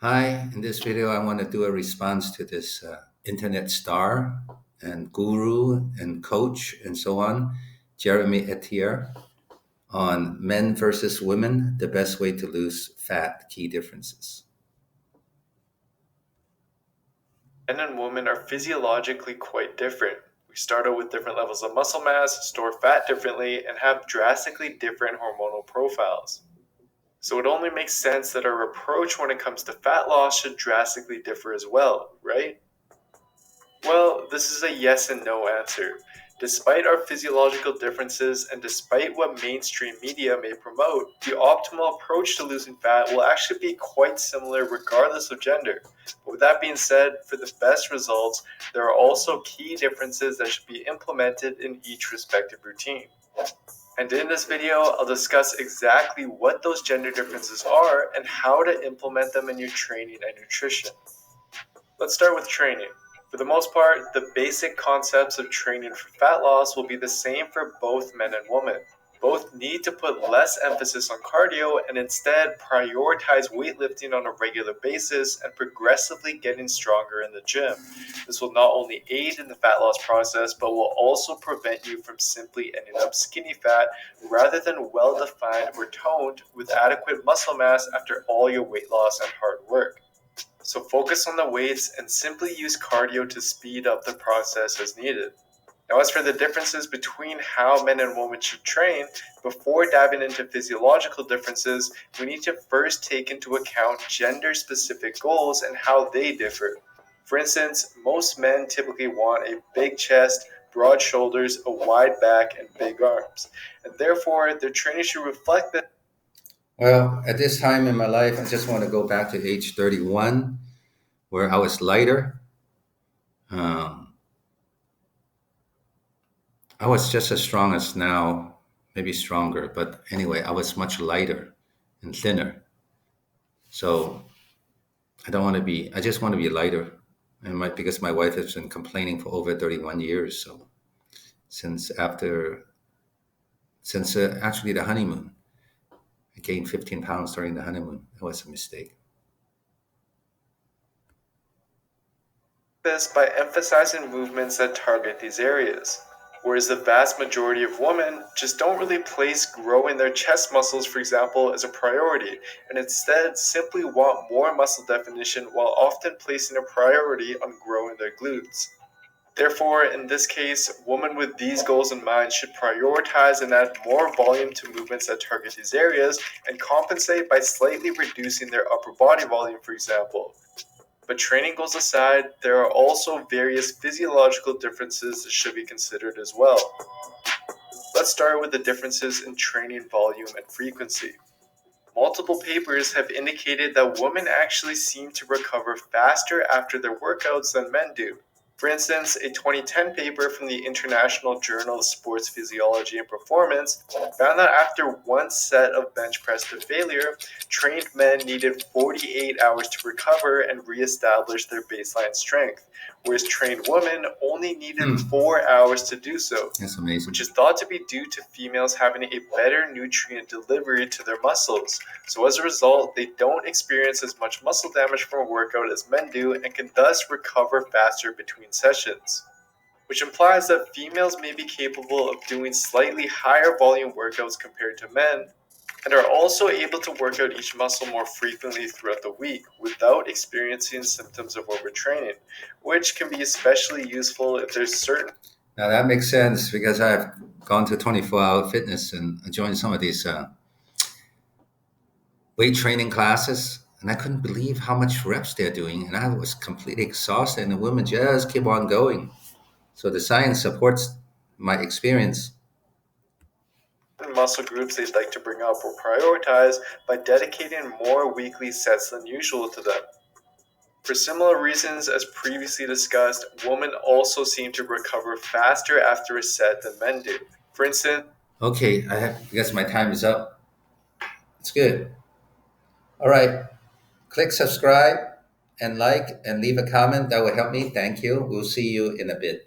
Hi, in this video, I want to do a response to this internet star and guru and coach and so on, Jeremy Etier, on men versus women, the best way to lose fat, key differences. Men and women are physiologically quite different. We start out with different levels of muscle mass, store fat differently, and have drastically different hormonal profiles. So it only makes sense that our approach when it comes to fat loss should drastically differ as well, right? Well, this is a yes and no answer. Despite our physiological differences and despite what mainstream media may promote, the optimal approach to losing fat will actually be quite similar regardless of gender. But with that being said, for the best results, there are also key differences that should be implemented in each respective routine. And in this video, I'll discuss exactly what those gender differences are and how to implement them in your training and nutrition. Let's start with training. For the most part, the basic concepts of training for fat loss will be the same for both men and women. Both need to put less emphasis on cardio and instead prioritize weightlifting on a regular basis and progressively getting stronger in the gym. This will not only aid in the fat loss process, but will also prevent you from simply ending up skinny fat rather than well defined or toned with adequate muscle mass after all your weight loss and hard work. So focus on the weights and simply use cardio to speed up the process as needed. Now, as for the differences between how men and women should train, before diving into physiological differences, we need to first take into account gender specific goals and how they differ. For instance, most men typically want a big chest, broad shoulders, a wide back, and big arms, and therefore their training should reflect that. Well, at this time in my life, I just want to go back to age 31, where I was lighter. Um, I was just as strong as now, maybe stronger, but anyway, I was much lighter and thinner. So I don't want to be. I just want to be lighter, and because my wife has been complaining for over 31 years. So since after since actually the honeymoon, I gained 15 pounds during the honeymoon. That was a mistake. This by emphasizing movements that target these areas. Whereas the vast majority of women just don't really place growing their chest muscles, for example, as a priority, and instead simply want more muscle definition while often placing a priority on growing their glutes. Therefore, in this case, women with these goals in mind should prioritize and add more volume to movements that target these areas and compensate by slightly reducing their upper body volume, for example. But training goals aside, there are also various physiological differences that should be considered as well. Let's start with the differences in training volume and frequency. Multiple papers have indicated that women actually seem to recover faster after their workouts than men do. For instance, a 2010 paper from the International Journal of Sports Physiology and Performance found that after one set of bench press to failure, trained men needed 48 hours to recover and reestablish their baseline strength, whereas trained women only needed Hmm, 4 hours to do so, that's amazing. which is thought to be due to females having a better nutrient delivery to their muscles. So as a result, they don't experience as much muscle damage from a workout as men do and can thus recover faster between sessions. Which implies that females may be capable of doing slightly higher volume workouts compared to men, and are also able to work out each muscle more frequently throughout the week without experiencing symptoms of overtraining, which can be especially useful if there's certain. Now that makes sense because I've gone to 24-hour fitness and joined some of these weight training classes, and I couldn't believe how much reps they're doing, and I was completely exhausted, and the women just keep on going. So the science supports my experience. Muscle groups they'd like to bring up or prioritize by dedicating more weekly sets than usual to them. For similar reasons as previously discussed, women also seem to recover faster after a set than men do. For instance, Okay, I guess my time is up. It's good. All right, click subscribe and like and leave a comment. That will help me. Thank you. We'll see you in a bit.